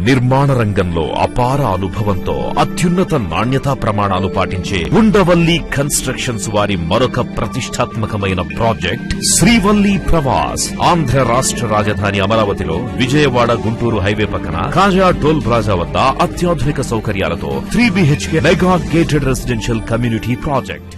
నిర్మాణ రంగంలో అపార అనుభవంతో అత్యున్నత నాణ్యతా ప్రమాణాలు పాటించే ఉండవల్లి కన్స్ట్రక్షన్స్ వారి మరొక ప్రతిష్టాత్మకమైన ప్రాజెక్ట్ శ్రీవల్లి ప్రవాస్. ఆంధ్ర రాష్ట్ర రాజధాని అమరావతిలో విజయవాడ గుంటూరు హైవే పక్కన కాజా టోల్ ప్లాజా వద్ద అత్యాధునిక సౌకర్యాలతో 3 BHK mega gated residential community project.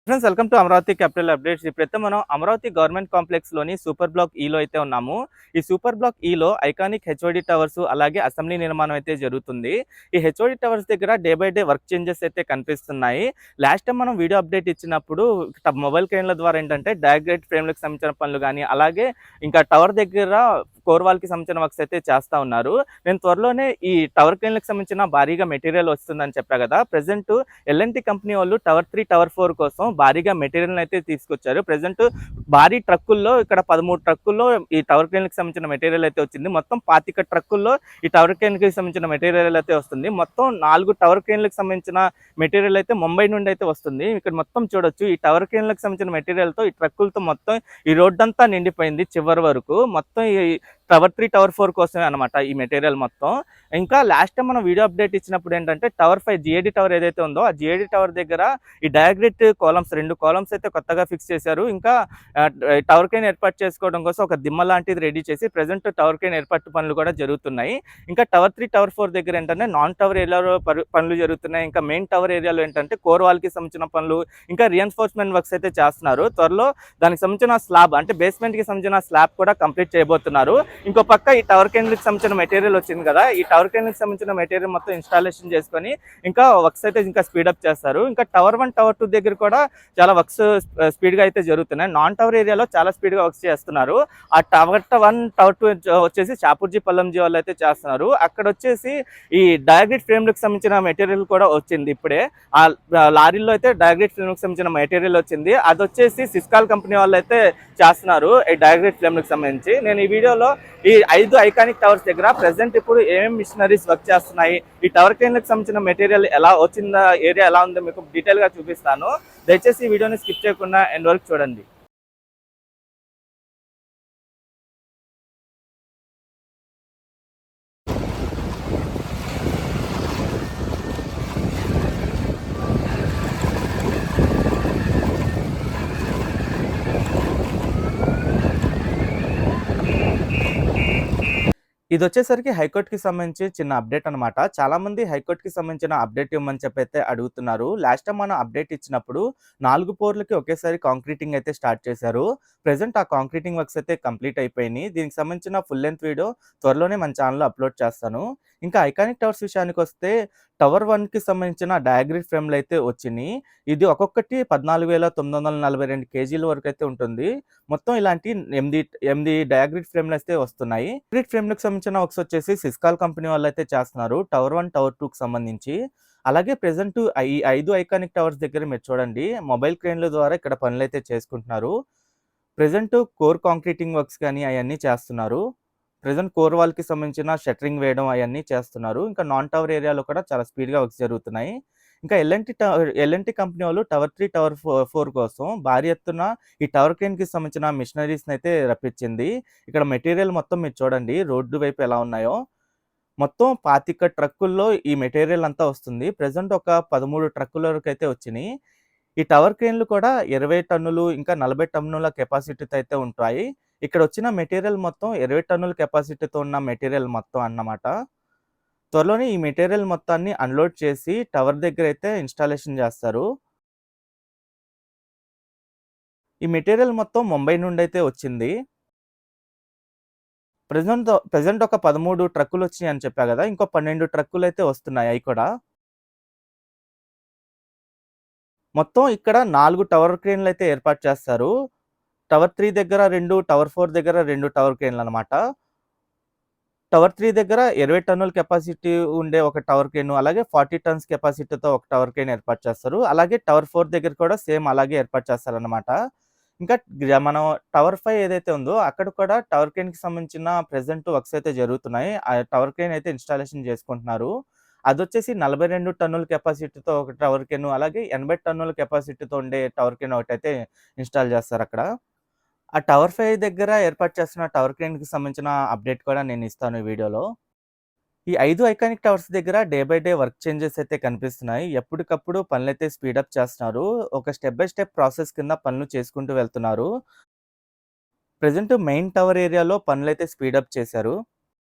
Friends, welcome to Amaravati capital updates. ఇప్పుడైతే మనం అమరావతి గవర్నమెంట్ కాంప్లెక్స్ లోని సూపర్ బ్లాక్ ఈలో అయితే ఉన్నాము. ఈ సూపర్ బ్లాక్ ఈలో ఐకానిక్ హెచ్ఓడి టవర్స్ అలాగే అసెంబ్లీ నిర్మాణం అయితే జరుగుతుంది. ఈ హెచ్ఓడి టవర్స్ దగ్గర day by day work changes అయితే కనిపిస్తున్నాయి. లాస్ట్ టైం మనం వీడియో అప్డేట్ ఇచ్చినప్పుడు మొబైల్ క్రేన్ల ద్వారా ఏంటంటే డయాగ్రేట్ ఫ్రేమ్లకు సంబంధించిన పనులు కానీ అలాగే ఇంకా టవర్ దగ్గర కోర్ వాల్ కి సంబంధించిన వర్క్స్ అయితే చేస్తా ఉన్నారు. నేను త్వరలోనే ఈ టవర్ క్రేన్లకు సంబంధించిన భారీగా మెటీరియల్ వస్తుందని చెప్పా కదా. ప్రెసెంట్ ఎల్ఎన్టీ కంపెనీ వాళ్ళు టవర్ 3 టవర్ 4 కోసం భారీగా మెటీరియల్ అయితే తీసుకొచ్చారు. ప్రెసెంట్ భారీ ట్రక్కుల్లో ఇక్కడ 13 ట్రక్కుల్లో ఈ టవర్ క్రేన్లకు సంబంధించిన మెటీరియల్ అయితే వచ్చింది. మొత్తం 25 ట్రక్కుల్లో ఈ టవర్ క్రేన్కి సంబంధించిన మెటీరియల్ అయితే వస్తుంది. మొత్తం 4 టవర్ క్రేన్లకు సంబంధించిన మెటీరియల్ అయితే ముంబై నుండి అయితే వస్తుంది. ఇక్కడ మొత్తం చూడొచ్చు ఈ టవర్ క్రేన్లకు సంబంధించిన మెటీరియల్తో ఈ ట్రక్కులతో మొత్తం ఈ రోడ్డంతా నిండిపోయింది చివరి వరకు. మొత్తం ఈ టవర్ 3 టవర్ 4 కోసమే అనమాట ఈ మెటీరియల్ మొత్తం. ఇంకా లాస్ట్ టైం మనం వీడియో అప్డేట్ ఇచ్చినప్పుడు ఏంటంటే టవర్ 5 జిఏడి టవర్ ఏదైతే ఉందో ఆ జిఏడి టవర్ దగ్గర ఈ డయాగ్రేట్ కాలమ్స్ 2 కాలమ్స్ అయితే కొత్తగా ఫిక్స్ చేశారు. ఇంకా టవర్ క్రేన్ ఏర్పాటు చేసుకోవడం కోసం ఒక దిమ్మ లాంటిది రెడీ చేసి ప్రెసెంట్ టవర్ క్రేన్ ఏర్పాటు పనులు కూడా జరుగుతున్నాయి. ఇంకా టవర్ 3 టవర్ 4 దగ్గర ఏంటంటే నాన్ టవర్ ఏరియాలో పనులు జరుగుతున్నాయి. ఇంకా మెయిన్ టవర్ ఏరియాలో ఏంటంటే కోర్ వాల్ కి సంబంధించిన పనులు ఇంకా రిఎన్ఫోర్స్మెంట్ వర్క్స్ అయితే చేస్తున్నారు. త్వరలో దానికి సంబంధించిన స్లాబ్ అంటే బేస్మెంట్ కి సంబంధించిన స్లాబ్ కూడా కంప్లీట్ చేయబోతున్నారు. ఇంకో పక్క ఈ టవర్ కేంద్రకి సంబంధించిన మెటీరియల్ వచ్చింది కదా, ఈ టవర్ కేంద్రకి సంబంధించిన మెటీరియల్ మొత్తం ఇన్స్టాలేషన్ చేసుకొని ఇంకా వర్క్స్ అయితే ఇంకా స్పీడప్ చేస్తారు. ఇంకా టవర్ 1 టవర్ 2 దగ్గర కూడా చాలా వర్క్స్ స్పీడ్ గా అయితే జరుగుతున్నాయి. నాన్ టవర్ ఏరియాలో చాలా స్పీడ్ గా వర్క్స్ చేస్తున్నారు. ఆ టవర్ 1 టవర్ 2 వచ్చేసి చాపూర్జీ పల్లంజీ వాళ్ళు అయితే చేస్తున్నారు. అక్కడ వచ్చేసి ఈ డయాగ్రేట్ ఫ్రేమ్లకు సంబంధించిన మెటీరియల్ కూడా వచ్చింది. ఇప్పుడే ఆ లారీల్లో అయితే డయాగ్రేట్ ఫ్రేమ్లకు సంబంధించిన మెటీరియల్ వచ్చింది. అది వచ్చేసి సిస్కాల్ కంపెనీ వాళ్ళు అయితే చేస్తున్నారు ఈ డయాగ్రేట్ ఫ్రేమ్లకు సంబంధించి. నేను ఈ వీడియోలో ఈ 5 ఐకానిక్ టవర్స్ దగ్గర ప్రెసెంట్ ఇప్పుడు ఏమేమి మిషనరీస్ వర్క్ చేస్తున్నాయి, ఈ టవర్ క్రేన్లకు సంబంధించిన మెటీరియల్ ఎలా వచ్చిందా, ఏరియా ఎలా ఉందో మీకు డీటెయిల్ గా చూపిస్తాను. దయచేసి ఈ వీడియోని స్కిప్ చేయకుండా ఎండ్ వరకు చూడండి. ఇది వచ్చేసరికి హైకోర్టుకి సంబంధించి చిన్న అప్డేట్ అనమాట. చాలా మంది హైకోర్టుకి సంబంధించిన అప్డేట్ ఇవ్వమని చెప్పి అయితే అడుగుతున్నారు. లాస్ట్ టైం మనం అప్డేట్ ఇచ్చినప్పుడు 4 పోర్లకి ఒకేసారి కాంక్రీటింగ్ అయితే స్టార్ట్ చేశారు. ప్రెసెంట్ ఆ కాంక్రీటింగ్ వర్క్స్ అయితే కంప్లీట్ అయిపోయినాయి. దీనికి సంబంధించిన ఫుల్ లెంత్ వీడియో త్వరలోనే మన ఛానల్లో అప్లోడ్ చేస్తాను. ఇంకా ఐకానిక్ టవర్స్ విషయానికి వస్తే టవర్ 1కి సంబంధించిన డయాగ్రేట్ ఫ్రేమ్లు అయితే వచ్చినాయి. ఇది ఒక్కొక్కటి 14,942 కేజీల వరకు అయితే ఉంటుంది. మొత్తం ఇలాంటి 8 డయాగ్రేట్ ఫ్రేమ్లు అయితే వస్తున్నాయి. డయాగ్రేట్ ఫ్రేమ్లకు సంబంధించిన వర్క్స్ వచ్చేసి సిస్కాల్ కంపెనీ వాళ్ళు అయితే చేస్తున్నారు టవర్ 1 టవర్ 2కి సంబంధించి. అలాగే ప్రెసెంట్ ఈ 5 ఐకానిక్ టవర్స్ దగ్గర మీరు చూడండి మొబైల్ క్రేన్ల ద్వారా ఇక్కడ పనులు అయితే చేసుకుంటున్నారు. ప్రెసెంట్ కోర్ కాంక్రీటింగ్ వర్క్స్ కానీ అవన్నీ చేస్తున్నారు. ప్రెసెంట్ కోర్ వాల్ కి సంబంధించిన షట్టరింగ్ వేయడం అవన్నీ చేస్తున్నారు. ఇంకా నాన్ టవర్ ఏరియాలో కూడా చాలా స్పీడ్ గా వర్క్స్ జరుగుతున్నాయి. ఇంకా ఎల్ఎన్టీ కంపెనీ వాళ్ళు టవర్ 3 టవర్ 4 కోసం భారీ ఎత్తున ఈ టవర్ క్రేన్ కి సంబంధించిన మిషనరీస్ అయితే రప్పించింది. ఇక్కడ మెటీరియల్ మొత్తం మీరు చూడండి రోడ్డు వైపు ఎలా ఉన్నాయో. మొత్తం 25 ట్రక్కుల్లో ఈ మెటీరియల్ అంతా వస్తుంది. ప్రెసెంట్ ఒక 13 ట్రక్కుల వరకు అయితే వచ్చినాయి. ఈ టవర్ క్రేన్లు కూడా 20 టన్నులు ఇంకా 40 టన్నుల కెపాసిటీతో అయితే ఉంటాయి. ఇక్కడ వచ్చిన మెటీరియల్ మొత్తం 20 టన్నుల కెపాసిటీతో ఉన్న మెటీరియల్ మొత్తం అన్నమాట. త్వరలోనే ఈ మెటీరియల్ మొత్తాన్ని అన్లోడ్ చేసి టవర్ దగ్గర అయితే ఇన్స్టాలేషన్ చేస్తారు. ఈ మెటీరియల్ మొత్తం ముంబై నుండి అయితే వచ్చింది. ప్రెసెంట్ ఒక 13 ట్రక్కులు వచ్చినాయి అని చెప్పా కదా, ఇంకో 12 ట్రక్కులు అయితే వస్తున్నాయి. అవి కూడా మొత్తం ఇక్కడ 4 టవర్ క్రేన్లు అయితే ఏర్పాటు చేస్తారు. టవర్ 3 దగ్గర 2, టవర్ 4 దగ్గర 2 టవర్ క్రేన్లు అనమాట. టవర్ 3 దగ్గర 20 టన్నుల కెపాసిటీ ఉండే ఒక టవర్ క్రేన్, అలాగే 40 టన్స్ కెపాసిటీతో ఒక టవర్ క్రేన్ ఏర్పాటు చేస్తారు. అలాగే టవర్ 4 దగ్గర కూడా సేమ్ అలాగే ఏర్పాటు చేస్తారనమాట. ఇంకా మనం టవర్ 5 ఏదైతే ఉందో అక్కడ కూడా టవర్ క్రేన్ కి సంబంధించిన ప్రెసెంట్ వర్క్స్ అయితే జరుగుతున్నాయి. ఆ టవర్ క్రేన్ అయితే ఇన్స్టాలేషన్ చేసుకుంటున్నారు. అదొచ్చేసి 42 టన్నుల కెపాసిటీతో ఒక టవర్ క్రేన్, అలాగే 80 టన్నుల కెపాసిటీతో ఉండే టవర్ క్రేన్ ఒకటైతే ఇన్స్టాల్ చేస్తారు అక్కడ. ఆ టవర్ 5 దగ్గర ఏర్పాటు చేస్తున్న టవర్ క్రేన్‌కి సంబంధించిన అప్డేట్ కూడా నేను ఇస్తాను ఈ వీడియోలో. ఈ 5 ఐకానిక్ టవర్స్ దగ్గర day by day work changes అయితే కనిపిస్తున్నాయి. ఎప్పటికప్పుడు పనులైతే స్పీడప్ చేస్తున్నారు. ఒక స్టెప్ బై స్టెప్ ప్రాసెస్ కింద పనులు చేసుకుంటూ వెళ్తున్నారు. ప్రెజెంట్ మెయిన్ టవర్ ఏరియాలో పనులైతే స్పీడప్ చేశారు.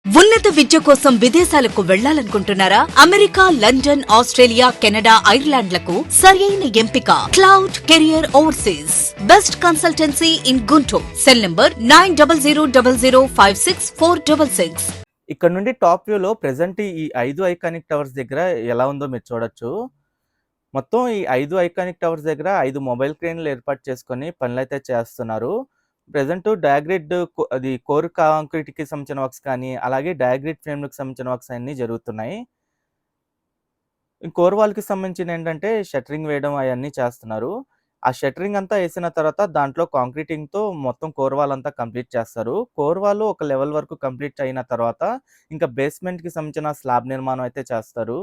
ఉన్నత విద్య కోసం విదేశాలకు వెళ్లాలనుకుంటున్నారా? అమెరికా, లండన్, ఆస్ట్రేలియా, కెనడా, ఐర్లాండ్లకు సరైన ఎంపిక cloud career overseas. Best consultancy in Guntur. Cell number 9000056466. ఇక్కడ నుండి టాప్ వ్యూలో ప్రెజెంట్ ఈ 5 ఐకానిక్ టవర్స్ దగ్గర ఎలా ఉందో మీరు చూడొచ్చు. మొత్తం ఈ 5 ఐకానిక్ టవర్స్ దగ్గర 5 మొబైల్ క్రేన్‌లు ఏర్పాటు చేసుకొని పనులైతే చేస్తున్నారు. ప్రెజెంట్ డయాగ్రిడ్ అది కోర్ కాంక్రీట్‌కి సంబంధించిన వర్క్స్ కానీ, అలాగే డయాగ్రిడ్ ఫ్రేమ్‌లకు సంబంధించిన వర్క్స్ అన్నీ జరుగుతున్నాయి. ఈ కోర్ వాల్‌కి సంబంధించిందేంటంటే షట్టరింగ్ వేయడం అయన్నీ చేస్తున్నారు. ఆ షట్టరింగ్ అంతా ఏసిన తర్వాత దాంట్లో కాంక్రీటింగ్‌తో మొత్తం కోర్ వాల్ అంతా కంప్లీట్ చేస్తారు. కోర్ వాల్ ఒక లెవెల్ వరకు కంప్లీట్ అయిన తర్వాత ఇంకా బేస్‌మెంట్‌కి సంబంధించిన స్లాబ్ నిర్మాణం అయితే చేస్తారు.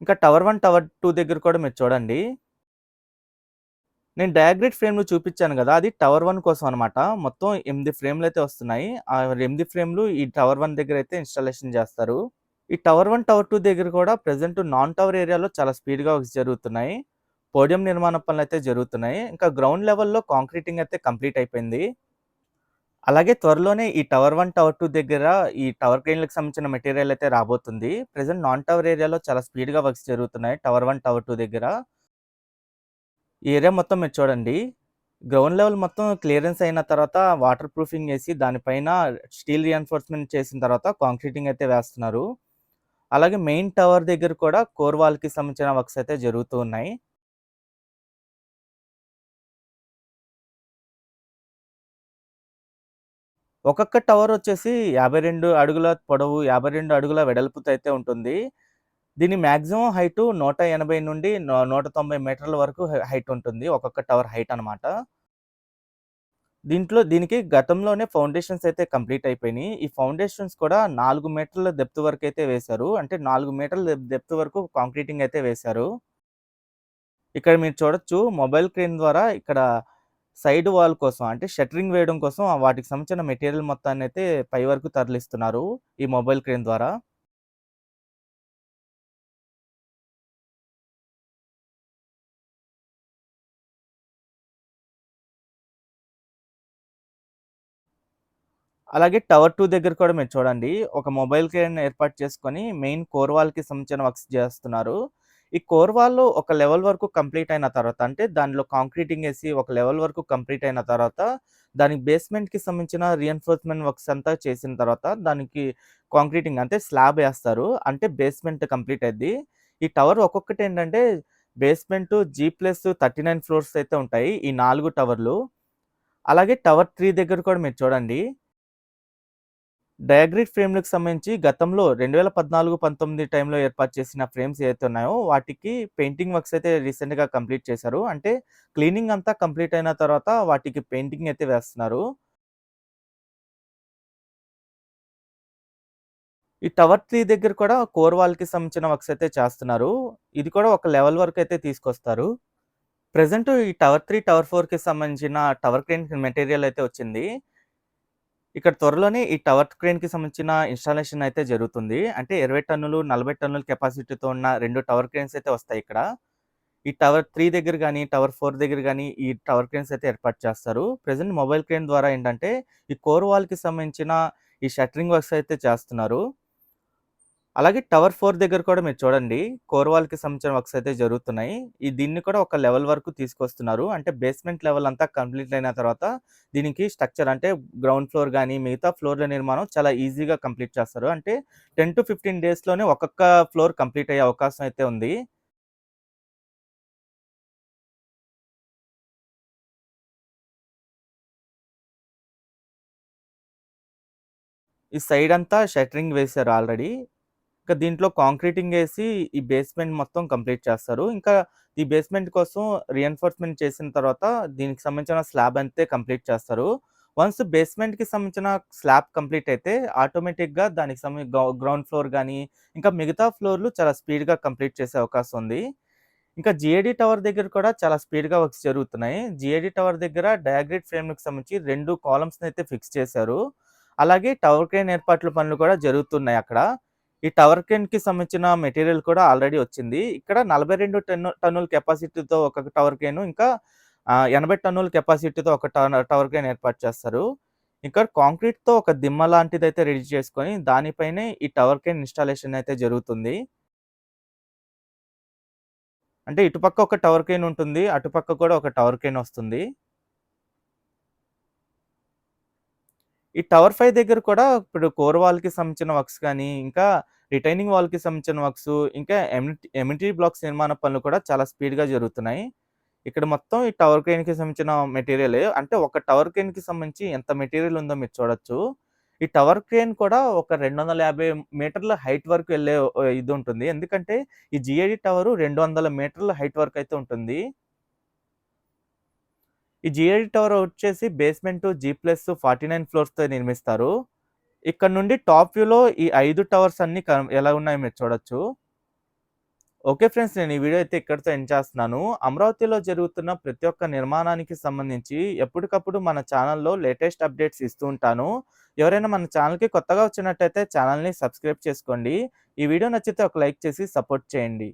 ఇంకా టవర్ 1, టవర్ 2 దగ్గర కూడా మీరు చూడండి. నేను డయాగ్రిడ్ ఫ్రేమ్‌లు చూపిచ్చాను గదా! అది టవర్ 1 కోసం అనమాట. మొత్తం 8 ఫ్రేమ్‌లయితే వస్తున్నాయి. ఆ 8 ఫ్రేమ్‌లు ఈ టవర్ 1 దగ్గరైతే ఇన్‌స్టాలేషన్ జేస్తారు. ఈ టవర్ 1, టవర్ 2 దగ్గర కూడా ప్రెజెంట్ నాన్ టవర్ ఏరియాలో చాలా స్పీడ్‌గా వర్క్స్ జరుగుతున్నాయి. పోడియం నిర్మాణ పనులైతే జరుగుతున్నాయి. ఇంకా గ్రౌండ్ లెవెల్‌లో కాంక్రీటింగ్ అయితే కంప్లీట్ అయిపోయింది. అలాగే త్వరలోనే ఈ టవర్ 1, టవర్ 2 దగ్గర ఈ టవర్ క్రేన్‌లకి సంబంధించిన మెటీరియల్ అయితే రాబోతుంది. ప్రెజెంట్ నాన్ టవర్ ఏరియాలో చాలా స్పీడ్‌గా వర్క్స్ జరుగుతున్నాయి టవర్ 1, టవర్ 2 దగ్గర. ఈ ఏరియా మొత్తం మీరు చూడండి. గ్రౌండ్ లెవెల్ మొత్తం క్లియరెన్స్ అయిన తర్వాత వాటర్ ప్రూఫింగ్ ఏసి దానిపైన స్టీల్ రియిన్ఫోర్స్‌మెంట్ చేసిన తర్వాత కాంక్రీటింగ్ అయితే వేస్తున్నారు. అలాగే మెయిన్ టవర్ దగ్గర కూడా కోర్ వాల్‌కి సంబంధించిన వర్క్స్ అయితే జరుగుతూ ఉన్నాయి. ఒక్కొక్క టవర్ వచ్చేసి 52 అడుగుల పొడవు, 52 అడుగుల వెడల్పుతో అయితే ఉంటుంది. దీని మాక్సిమం హైట్ 180 నుండి 190 మీటర్ల వరకు హైట్ ఉంటుంది. ఒక్కొక్క టవర్ హైట్ అనమాట. దీనికి గతంలోనే ఫౌండేషన్స్ అయితే కంప్లీట్ అయిపోయినాయి. ఈ ఫౌండేషన్స్ కూడా 4 మీటర్ల డెప్త్ వరకైతే వేశారు. అంటే 4 మీటర్ల డెప్త్ వరకు కాంక్రీటింగ్ అయితే వేశారు. ఇక్కడ మీరు చూడొచ్చు మొబైల్ క్రేన్ ద్వారా ఇక్కడ సైడ్ వాల్ కోసం అంటే షట్టరింగ్ వేయడం కోసం వాటికి సంబంధించిన మెటీరియల్ మొత్తాన్నయితే పై వరకు తరలిస్తున్నారు ఈ మొబైల్ క్రేన్ ద్వారా. అలాగే టవర్ 2 దగ్గర కూడా మీరు చూడండి. ఒక మొబైల్ క్రేన్ ఏర్పాటు చేసుకొని మెయిన్ కోర్ వాల్‌కి సంబంధించిన వర్క్స్ చేస్తున్నారు. ఈ కోర్ వాల్ ఒక లెవెల్ వరకు కంప్లీట్ అయిన తర్వాత అంటే దానిలో కాంక్రీటింగ్ ఏసి ఒక లెవెల్ వరకు కంప్లీట్ అయిన తర్వాత దానికి బేస్‌మెంట్‌కి సంబంధించిన రియిన్ఫోర్స్‌మెంట్ వర్క్స్ అంతా చేసిన తర్వాత దానికి కాంక్రీటింగ్ అంటే స్లాబ్ ఏస్తారు. అంటే బేస్‌మెంట్ కంప్లీట్ అయిద్ది. ఈ టవర్ ఒక్కొక్కటేంటంటే బేస్‌మెంట్ G+39 ఫ్లోర్స్ అయితే ఉంటాయి. ఈ 4 టవర్లు. అలాగే టవర్ 3 దగ్గర కూడా మీరు చూడండి. డయాగ్రిడ్ ఫ్రేమ్‌లకు సంబంధించి గతంలో 2014, 19 టైంలో ఏర్పాటు చేసిన ఫ్రేమ్స్ ఏవైతే ఉన్నాయో, వాటికి పెయింటింగ్ వర్క్స్ అయితే రీసెంట్‌గా కంప్లీట్ చేశారు. అంటే క్లీనింగ్ అంతా కంప్లీట్ అయిన తర్వాత వాటికి పెయింటింగ్ అయితే వేస్తున్నారు. ఈ టవర్ 3 దగ్గర కూడా కోర్ వాల్‌కి సంబంధించిన వర్క్స్ అయితే చేస్తున్నారు. ఇది కూడా ఒక లెవెల్ వరకు అయితే తీసుకొస్తారు. ప్రెజెంట్ ఈ టవర్ 3, టవర్ 4కి సంబంధించిన టవర్ క్రేన్ మెటీరియల్ అయితే వచ్చింది. ఇక్కడ త్వరలోనే ఈ టవర్ క్రేన్‌కి సంబంధించిన ఇన్‌స్టాలేషన్ అయితే జరుగుతుంది. అంటే 20 టన్నులు, 40 టన్నుల కెపాసిటీతో ఉన్న 2 టవర్ క్రేన్స్ అయితే వస్తాయి ఇక్కడ. ఈ టవర్ 3 దగ్గర గాని, టవర్ 4 దగ్గర గాని ఈ టవర్ క్రేన్స్ అయితే ఏర్పాటు చేస్తారు. ప్రెజెంట్ మొబైల్ క్రేన్ ద్వారా ఏంటంటే ఈ కోర్ వాల్‌కి సంబంధించిన ఈ షట్టరింగ్ వర్క్స్ అయితే చేస్తున్నారు. అలాగే టవర్ 4 దగ్గర కూడా మీరు చూడండి. కోర్ వాల్‌కి సంబంధించిన వర్క్స్ అయితే జరుగుతున్నాయి. దీన్ని కూడా ఒక లెవెల్ వరకు తీసుకొస్తున్నారు. అంటే బేస్‌మెంట్ లెవెల్ అంతా కంప్లీట్ అయిన తర్వాత దీనికి స్ట్రక్చర్ అంటే గ్రౌండ్ ఫ్లోర్ గాని, మిగతా ఫ్లోర్‌ల నిర్మాణం చాలా ఈజీగా కంప్లీట్ చేస్తారు. అంటే 10-15 డేస్‌లోనే ఒక్కొక్క ఫ్లోర్ కంప్లీట్ అయ్యే అవకాశం అయితే ఉంది. ఈ సైడ్ అంతా షట్టరింగ్ వేశారు ఆల్రెడీ. ఇంకా దీంట్లో కాంక్రీటింగ్ ఏసి ఈ బేస్‌మెంట్ మొత్తం కంప్లీట్ చేస్తారు. ఇంకా ఈ బేస్‌మెంట్ కోసం రియిన్ఫోర్స్‌మెంట్ చేసిన తర్వాత దీనికి సంబంధించిన స్లాబ్ అంతే కంప్లీట్ చేస్తారు. వన్స్ బేస్‌మెంట్‌కి సంబంధించిన స్లాబ్ కంప్లీట్ అయితే ఆటోమేటిక్‌గా దానికి గ్రౌండ్ ఫ్లోర్ గాని, ఇంకా మిగతా ఫ్లోర్‌లు చాలా స్పీడ్‌గా కంప్లీట్ చేసే అవకాశం ఉంది. ఇంకా జిఏడి టవర్ దగ్గర కూడా చాలా స్పీడ్‌గా వర్క్స్ జరుగుతున్నాయి. జిఏడి టవర్ దగ్గర డయాగ్రిడ్ ఫ్రేమ్‌కి సంబంధించి 2 కాలమ్స్‌ని అయితే ఫిక్స్ చేశారు. అలాగే టవర్ క్రేన్ ఏర్పాట్ల పనులు కూడా జరుగుతున్నాయి అక్కడ. ఈ టవర్ క్రేన్‌కి సంబంధించిన మెటీరియల్ కూడా ఆల్రెడీ వచ్చింది. ఇక్కడ 42 టన్నుల కెపాసిటీతో ఒక టవర్ క్రేను, ఇంకా 80 టన్నుల కెపాసిటీతో ఒక టవర్ క్రేన్ ఏర్పాటు చేస్తారు. ఇక్కడ కాంక్రీట్‌తో ఒక దిమ్మ లాంటిదైతే రెడీ చేసుకొని దానిపైనే ఈ టవర్ క్రేన్ ఇన్‌స్టాలేషన్ అయితే జరుగుతుంది. అంటే ఇటుపక్క ఒక టవర్ క్రేన్ ఉంటుంది. అటుపక్క కూడా ఒక టవర్ క్రేన్ వస్తుంది. ఈ టవర్ 5 దగ్గర కూడా ఇప్పుడు కోర్ వాల్‌కి సంబంధించిన వర్క్స్ గానీ, ఇంకా రిటైనింగ్ వాల్‌కి సంబంధించిన వర్క్స్, ఇంకా ఎమినిటీ బ్లాక్స్ నిర్మాణ పనులు కూడా చాలా స్పీడ్‌గా జరుగుతున్నాయి. ఇక్కడ మొత్తం ఈ టవర్ క్రేన్‌కి సంబంధించిన మెటీరియలే. అంటే ఒక టవర్ క్రేన్‌కి సంబంధించి ఎంత మెటీరియల్ ఉందో మీరు చూడొచ్చు. ఈ టవర్ క్రేన్ కూడా ఒక 250 మీటర్ల హైట్ వరకు వెళ్ళే ఇది ఉంటుంది. ఎందుకంటే ఈ జిఏడి టవరు 200 మీటర్ల హైట్ వరకు అయితే ఉంటుంది. ఈ జిఐడి టవర్ వచ్చేసి బేస్‌మెంట్ G+49 ఫ్లోర్స్‌తో నిర్మిస్తారు. ఇక్కడ నుండి టాప్ వ్యూలో ఈ 5 టవర్స్ అన్నీ ఎలా ఉన్నాయో మీరు చూడొచ్చు. ఓకే ఫ్రెండ్స్, నేను ఈ వీడియో అయితే ఇక్కడితో ఎండ్ చేస్తున్నాను. అమరావతిలో జరుగుతున్న ప్రతి ఒక్క నిర్మాణానికి సంబంధించి ఎప్పటికప్పుడు మన ఛానల్‌లో లేటెస్ట్ అప్డేట్స్ ఇస్తూ ఉంటాను. ఎవరైనా మన ఛానల్‌కి కొత్తగా వచ్చినట్టయితే ఛానల్‌ని సబ్స్క్రైబ్ చేసుకోండి. ఈ వీడియో నచ్చితే ఒక లైక్ చేసి సపోర్ట్ చేయండి.